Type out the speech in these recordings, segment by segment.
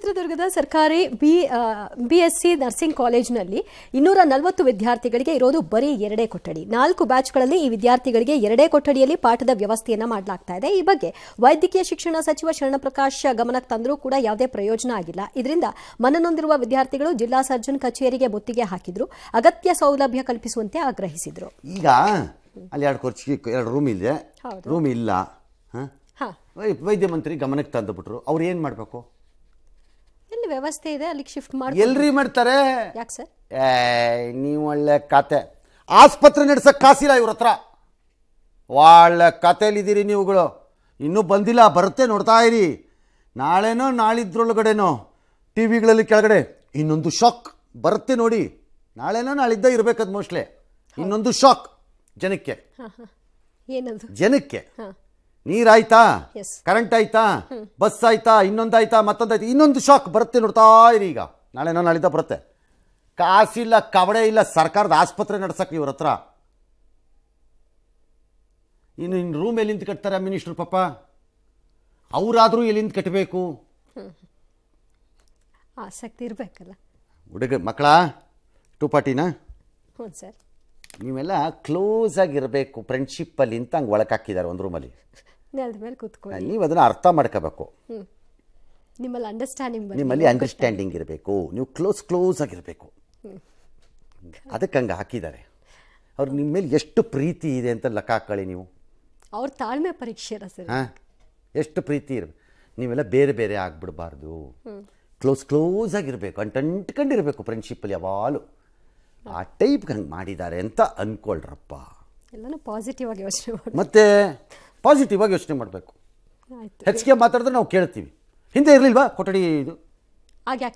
ಚಿತ್ರದುರ್ಗದ ಸರ್ಕಾರಿ BSc nursing ಕಾಲೇಜಿನಲ್ಲಿ 240 ವಿದ್ಯಾರ್ಥಿಗಳಿಗೆ ಇರೋದು ಬರೀ 2 ಕೊಠಡಿ. 4 ಬ್ಯಾಚ್ಗಳಲ್ಲಿ ಈ ವಿದ್ಯಾರ್ಥಿಗಳಿಗೆ 2 ಕೊಠಡಿಯಲ್ಲಿ ಪಾಠದ ವ್ಯವಸ್ಥೆಯನ್ನ ಮಾಡಲಾಗ್ತಾ ಇದೆ. ಈ ಬಗ್ಗೆ ವೈದ್ಯಕೀಯ ಶಿಕ್ಷಣ ಸಚಿವ ಶರಣಪ್ರಕಾಶ್ ಗಮನಕ್ಕೆ ತಂದರೂ ಕೂಡ ಯಾವುದೇ ಪ್ರಯೋಜನ ಆಗಿಲ್ಲ. ಇದರಿಂದ ಮನನೊಂದಿರುವ ವಿದ್ಯಾರ್ಥಿಗಳು ಜಿಲ್ಲಾ ಸರ್ಜನ್ ಕಚೇರಿಗೆ ಮುತ್ತಿಗೆ ಹಾಕಿದ್ರು. ಅಗತ್ಯ ಸೌಲಭ್ಯ ಕಲ್ಪಿಸುವಂತೆ ಆಗ್ರಹಿಸಿದ್ರು. ಈಗ ಅಲ್ಲಿ 2 ರೂಮ್ ಇದೆ, ರೂಮ್ ಇಲ್ಲ. ವೈದ್ಯ ಮಂತ್ರಿ ಗಮನಕ್ಕೆ ತಂದುಬಿಟ್ರು. ಅವ್ರು ಏನ್ ಮಾಡ್ಬೇಕು? ಎಲ್ಲಿ ವ್ಯವಸ್ಥೆ ಇದೆ ಅಲ್ಲಿಗೆ ಶಿಫ್ಟ್ ಮಾಡಿ ಎಲ್ರಿ ಮಾಡ್ತಾರೆ. ಯಾಕೆ ಸರ್? ನೀವು ಒಳ್ಳೆ ಕತೆ. ಆಸ್ಪತ್ರೆ ನಡೆಸಕ್ ಕಾಸಿಲ್ಲ ಇವ್ರ ಹತ್ರ. ಒಳ್ಳೆ ಕತೆಯಲ್ಲಿದ್ದೀರಿ ನೀವುಗಳು. ಇನ್ನೂ ಬಂದಿಲ್ಲ, ಬರುತ್ತೆ, ನೋಡ್ತಾ ಇರಿ. ನಾಳೆನೋ ನಾಳಿದ್ರೊಳಗಡೆನೋ ಟಿವಿಗಳಲ್ಲಿ ಕೆಳಗಡೆ ಇನ್ನೊಂದು ಶಾಕ್ ಬರುತ್ತೆ ನೋಡಿ. ನಾಳೆನೋ ನಾಳಿದ್ದ ಇರಬೇಕದು ಮೋಸ್ಟ್ಲಿ. ಇನ್ನೊಂದು ಶಾಕ್ ಜನಕ್ಕೆ. ಜನಕ್ಕೆ ನೀರಾಯ್ತಾ, ಕರೆಂಟ್ ಆಯ್ತಾ, ಬಸ್ ಆಯ್ತಾ, ಇನ್ನೊಂದಾಯ್ತಾ, ಮತ್ತೊಂದಾಯ್ತಾ, ಇನ್ನೊಂದು ಶಾಕ್ ಬರುತ್ತೆ, ನೋಡ್ತಾ ಇರಿ. ಈಗ ನಾಳೆನೋ ನಾಳಿದ್ದ ಬರುತ್ತೆ. ಕಾಸಿಲ್ಲ, ಕವಡೆ ಇಲ್ಲ ಸರ್ಕಾರದ ಆಸ್ಪತ್ರೆ ನಡ್ಸಕ್ಕೆ ಇವ್ರ ಹತ್ರ. ಇನ್ನು ರೂಮ್ ಎಲ್ಲಿಂದ ಕಟ್ತಾರೆ ಮಿನಿಸ್ಟ್ರು ಪಾಪ? ಅವರಾದ್ರೂ ಎಲ್ಲಿಂದ ಕಟ್ಟಬೇಕು? ಆಸಕ್ತಿ ಇರಬೇಕಲ್ಲ. ಹುಡುಗ ಮಕ್ಕಳ ಟೂಪಾಟಿನ ಸರ್, ನೀವೆಲ್ಲ ಕ್ಲೋಸ್ ಆಗಿರಬೇಕು ಫ್ರೆಂಡ್ಶಿಪ್ಪಲ್ಲಿ ಅಂತ ಹಂಗೆ ಒಳಗೆ ಹಾಕಿದ್ದಾರೆ ಒಂದು ರೂಮಲ್ಲಿ. ನೀವು ಅದನ್ನು ಅರ್ಥ ಮಾಡ್ಕೋಬೇಕು. ನಿಮ್ಮಲ್ಲಿ ಅಂಡರ್ಸ್ಟ್ಯಾಂಡಿಂಗ್ ಇರಬೇಕು. ನೀವು ಕ್ಲೋಸ್ ಆಗಿರಬೇಕು. ಅದಕ್ಕೆ ಹಂಗೆ ಹಾಕಿದ್ದಾರೆ. ಅವ್ರು ನಿಮ್ಮ ಮೇಲೆ ಎಷ್ಟು ಪ್ರೀತಿ ಇದೆ ಅಂತ ಲೆಕ್ಕ ಹಾಕೊಳ್ಳಿ ನೀವು. ಅವ್ರ ತಾಳ್ಮೆ ಪರೀಕ್ಷೆ. ಎಷ್ಟು ಪ್ರೀತಿ ಇರಬೇಕು. ನೀವೆಲ್ಲ ಬೇರೆ ಬೇರೆ ಆಗ್ಬಿಡಬಾರ್ದು. ಕ್ಲೋಸ್ ಆಗಿರಬೇಕು, ಅಂಟ್ಕೊಂಡಿರಬೇಕು ಫ್ರೆಂಡ್ಶಿಪ್ಪಲ್ಲಿ ಯಾವಾಗಲೂ. ಆ ಟೈಪ್ಗೆ ಹಂಗೆ ಮಾಡಿದ್ದಾರೆ ಅಂತ ಅಂದ್ಕೊಳ್ರಪ್ಪ. ಪಾಸಿಟಿವ್ ಆಗಿ ಯೋಚನೆ ಮಾಡಿ, ಮತ್ತೆ ಪಾಸಿಟಿವ್ ಆಗಿ ಯೋಚನೆ ಮಾಡಬೇಕು. ಹೆಚ್ಚಿಗೆ ಮಾತಾಡಿದ್ರೆ ನಾವು ಕೇಳ್ತೀವಿ. ಹಿಂದೆ ಇರಲಿಲ್ವಾ ಕೊಠಡಿ ಇದು? ಆಕೆ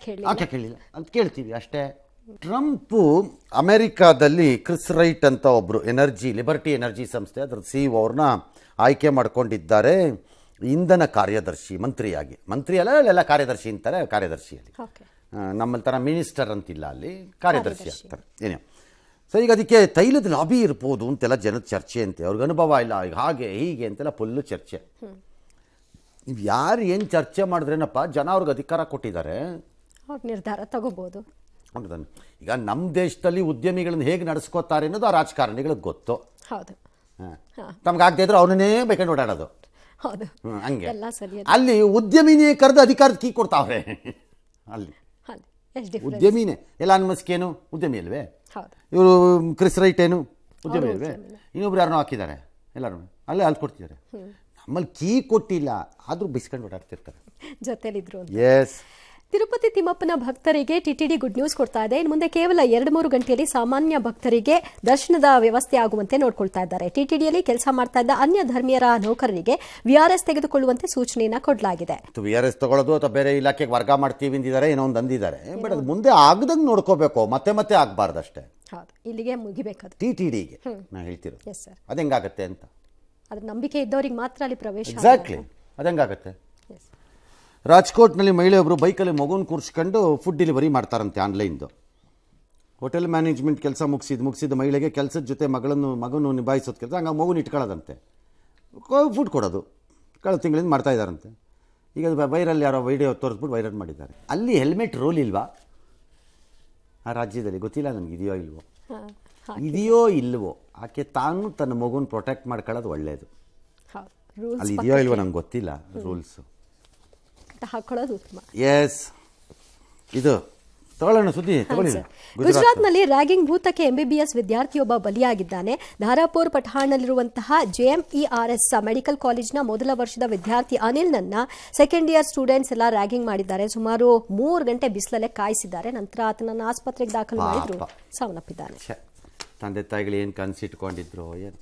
ಕೇಳಿಲ್ಲ ಅಂತ ಕೇಳ್ತೀವಿ ಅಷ್ಟೇ. ಟ್ರಂಪು ಅಮೆರಿಕಾದಲ್ಲಿ ಕ್ರಿಸ್ ರೈಟ್ ಅಂತ ಒಬ್ಬರು ಲಿಬರ್ಟಿ ಎನರ್ಜಿ ಸಂಸ್ಥೆ ಅದರ CEO ಅವ್ರನ್ನ ಆಯ್ಕೆ ಮಾಡ್ಕೊಂಡಿದ್ದಾರೆ ಇಂಧನ ಕಾರ್ಯದರ್ಶಿ ಮಂತ್ರಿಯಾಗಿ. ಮಂತ್ರಿ ಅಲ್ಲ ಕಾರ್ಯದರ್ಶಿ ಅಂತಾರೆ. ಕಾರ್ಯದರ್ಶಿಯಲ್ಲಿ ನಮ್ಮಲ್ಲಿ ಥರ ಮಿನಿಸ್ಟರ್ ಅಂತಿಲ್ಲ, ಅಲ್ಲಿ ಕಾರ್ಯದರ್ಶಿ ಆಗ್ತಾರೆ ಏನೇ. ಸೊ ಈಗ ಅದಕ್ಕೆ ತೈಲದ ಲಾಬಿ ಇರ್ಬೋದು ಅಂತೆಲ್ಲ ಜನದ ಚರ್ಚೆ ಅಂತೆ. ಅವ್ರಿಗೆ ಅನುಭವ ಇಲ್ಲ, ಈಗ ಹಾಗೆ ಹೀಗೆ ಅಂತೆಲ್ಲ ಫುಲ್ಲು ಚರ್ಚೆ. ನೀವು ಯಾರು ಏನು ಚರ್ಚೆ ಮಾಡಿದ್ರೇನಪ್ಪ, ಜನ ಅವ್ರಿಗೆ ಅಧಿಕಾರ ಕೊಟ್ಟಿದ್ದಾರೆ, ನಿರ್ಧಾರ ತಗೋಬಹುದು. ಈಗ ನಮ್ಮ ದೇಶದಲ್ಲಿ ಉದ್ಯಮಿಗಳನ್ನ ಹೇಗೆ ನಡೆಸ್ಕೋತಾರೆ ಅನ್ನೋದು ಆ ರಾಜಕಾರಣಿಗಳಿಗೆ ಗೊತ್ತು. ತಮ್ಗಾಗದೇ ಇದ್ರೆ ಅವನನ್ನೇ ಬೇಕಂಡು ಓಡಾಡೋದು. ಹಂಗೆ ಅಲ್ಲಿ ಉದ್ಯಮಿನೇ ಕರೆದು ಅಧಿಕಾರದ ಕೀ ಕೊಡ್ತಾವ್ರೆ. ಅಲ್ಲಿ ಉದ್ಯಮಿನೇ. ಎಲಾನ್ ಮಸ್ಕ್ ಏನು ಉದ್ಯಮಿ ಅಲ್ವೇ? ಇವರು ಕ್ರಿಸ್ ರೈಟ್ ಏನು ಉದ್ಯಮಿ ಅಲ್ವೇ? ಇನ್ನೊಬ್ರು ಯಾರನ್ನೋ ಹಾಕಿದ್ದಾರೆ, ಎಲ್ಲರೂ ಅಲ್ಲೇ ಅಲ್ಲಿ ಕೊಡ್ತಿದ್ದಾರೆ. ನಮ್ಮಲ್ಲಿ ಕೀ ಕೊಟ್ಟಿಲ್ಲ, ಆದರೂ ಬಿಸ್ಕೊಂಡು ಓಡಾಡ್ತಿರ್ತಾರೆ ಜೊತೆಲಿದ್ರು. ಎಸ್. ತಿರುಪತಿ ತಿಮ್ಮಪ್ಪನ ಭಕ್ತರಿಗೆ ಟಿಟಿಡಿ ಗುಡ್ ನ್ಯೂಸ್ ಕೊಡ್ತಾ ಇದೆ. ಇನ್ನು ಮುಂದೆ ಕೇವಲ 2-3 ಗಂಟೆಯಲ್ಲಿ ಸಾಮಾನ್ಯ ಭಕ್ತರಿಗೆ ದರ್ಶನದ ವ್ಯವಸ್ಥೆ ಆಗುವಂತೆ ನೋಡ್ಕೊಳ್ತಾ ಇದ್ದಾರೆ. ಟಿಟಿಡಿಯಲ್ಲಿ ಕೆಲಸ ಮಾಡ್ತಾ ಇದ್ದ ಅನ್ಯ ಧರ್ಮೀಯರ ನೌಕರರಿಗೆ ವಿಆರ್ಎಸ್ ತೆಗೆದುಕೊಳ್ಳುವಂತೆ ಸೂಚನೆಯನ್ನ ಕೊಡಲಾಗಿದೆ. ವಿಆರ್ಎಸ್ ತಗೊಳ್ಳೋದು ಅಥವಾ ಬೇರೆ ಇಲಾಖೆಗೆ ವರ್ಗ ಮಾಡ್ತೀವಿ ಅಂದಿದ್ದಾರೆ, ಏನೋ ಒಂದು ಅಂದಿದ್ದಾರೆ. ಬಟ್ ಅದು ಮುಂದೆ ಆಗದಂಗೆ ನೋಡ್ಕೋಬೇಕು, ಮತ್ತೆ ಆಗಬಾರ್ದು ಅಷ್ಟೇ. ಇಲ್ಲಿಗೆ ಮುಗಿಬೇಕು ಟಿಟಿಡಿಗೆ ನಾನು ಹೇಳ್ತಿರೋ. ಅದು ಹೆಂಗಾಗತ್ತೆ ಅಂತ ಅದ್ರ ನಂಬಿಕೆ ಇದ್ದವ್ರಿಗೆ ಮಾತ್ರ ಅಲ್ಲಿ ಪ್ರವೇಶ. ಎಕ್ಸಾಕ್ಟ್ಲಿ, ಅದು ಹೆಂಗಾಗತ್ತೆ? ರಾಜ್ಕೋಟ್ನಲ್ಲಿ ಮಹಿಳೆಯೊಬ್ಬರು ಬೈಕಲ್ಲಿ ಮಗುನ ಕೂರಿಸ್ಕೊಂಡು ಫುಡ್ ಡೆಲಿವರಿ ಮಾಡ್ತಾರಂತೆ ಆನ್ಲೈನ್ದು. ಹೋಟೆಲ್ ಮ್ಯಾನೇಜ್ಮೆಂಟ್ ಕೆಲಸ ಮುಗಿಸಿದ ಮಹಿಳೆಗೆ ಕೆಲಸದ ಜೊತೆ ಮಗನು ನಿಭಾಯಿಸೋದು ಕೆಲಸ. ಹಂಗೆ ಮಗುನ ಇಟ್ಕೊಳ್ಳೋದಂತೆ, ಫುಡ್ ಕೊಡೋದು ಕಳೆದ ತಿಂಗಳಿಂದ ಮಾಡ್ತಾ ಇದ್ದಾರಂತೆ. ಈಗ ವೈರಲ್ ಯಾರೋ ವಿಡಿಯೋ ತೋರಿಸ್ಬಿಟ್ಟು ವೈರಲ್ ಮಾಡಿದ್ದಾರೆ. ಅಲ್ಲಿ ಹೆಲ್ಮೆಟ್ ರೂಲ್ ಇಲ್ವಾ ಆ ರಾಜ್ಯದಲ್ಲಿ? ಗೊತ್ತಿಲ್ಲ ನನಗೆ, ಇದೆಯೋ ಇಲ್ವೋ. ಆಕೆ ತಾನು ತನ್ನ ಮಗುನ ಪ್ರೊಟೆಕ್ಟ್ ಮಾಡ್ಕೊಳ್ಳೋದು ಒಳ್ಳೆಯದು. ಅಲ್ಲಿ ಇದೆಯೋ ಇಲ್ವೋ ನಂಗೆ ಗೊತ್ತಿಲ್ಲ ರೂಲ್ಸು. ಹಾಕೊಳ್ಳೋದು ಉತ್ತಮ. ಎಸ್, ಇದು ತಗೊಳ್ಳೋಣ ಸುದ್ದಿ. ಗುಜರಾತ್ನಲ್ಲಿ ರ್ಯಾಗಿಂಗ್ ಭೂತಕ್ಕೆ MBBS ವಿದ್ಯಾರ್ಥಿಯೊಬ್ಬ ಬಲಿಯಾಗಿದ್ದಾನೆ. ಧಾರಾಪುರ್ ಪಠಾಣಲ್ಲಿರುವಂತಹ JMERS ಮೆಡಿಕಲ್ ಕಾಲೇಜಿನ ಮೊದಲ ವರ್ಷದ ವಿದ್ಯಾರ್ಥಿ ಅನಿಲ್ನನ್ನ ಸೆಕೆಂಡ್ ಇಯರ್ ಸ್ಟೂಡೆಂಟ್ಸ್ ಎಲ್ಲ ರ್ಯಾಗಿಂಗ್ ಮಾಡಿದ್ದಾರೆ. ಸುಮಾರು 3 ಗಂಟೆ ಬಿಸಿಲಲ್ಲೇ ಕಾಯಿಸಿದ್ದಾರೆ. ನಂತರ ಆತನನ್ನು ಆಸ್ಪತ್ರೆಗೆ ದಾಖಲು ಮಾಡಿದ್ರು, ಸಾವನ್ನಪ್ಪಿದ್ದಾನೆ. ತಂದೆ ತಾಯಿಗಳು ಏನು ಕನಸಿಟ್ಕೊಂಡಿದ್ರು ಏನು.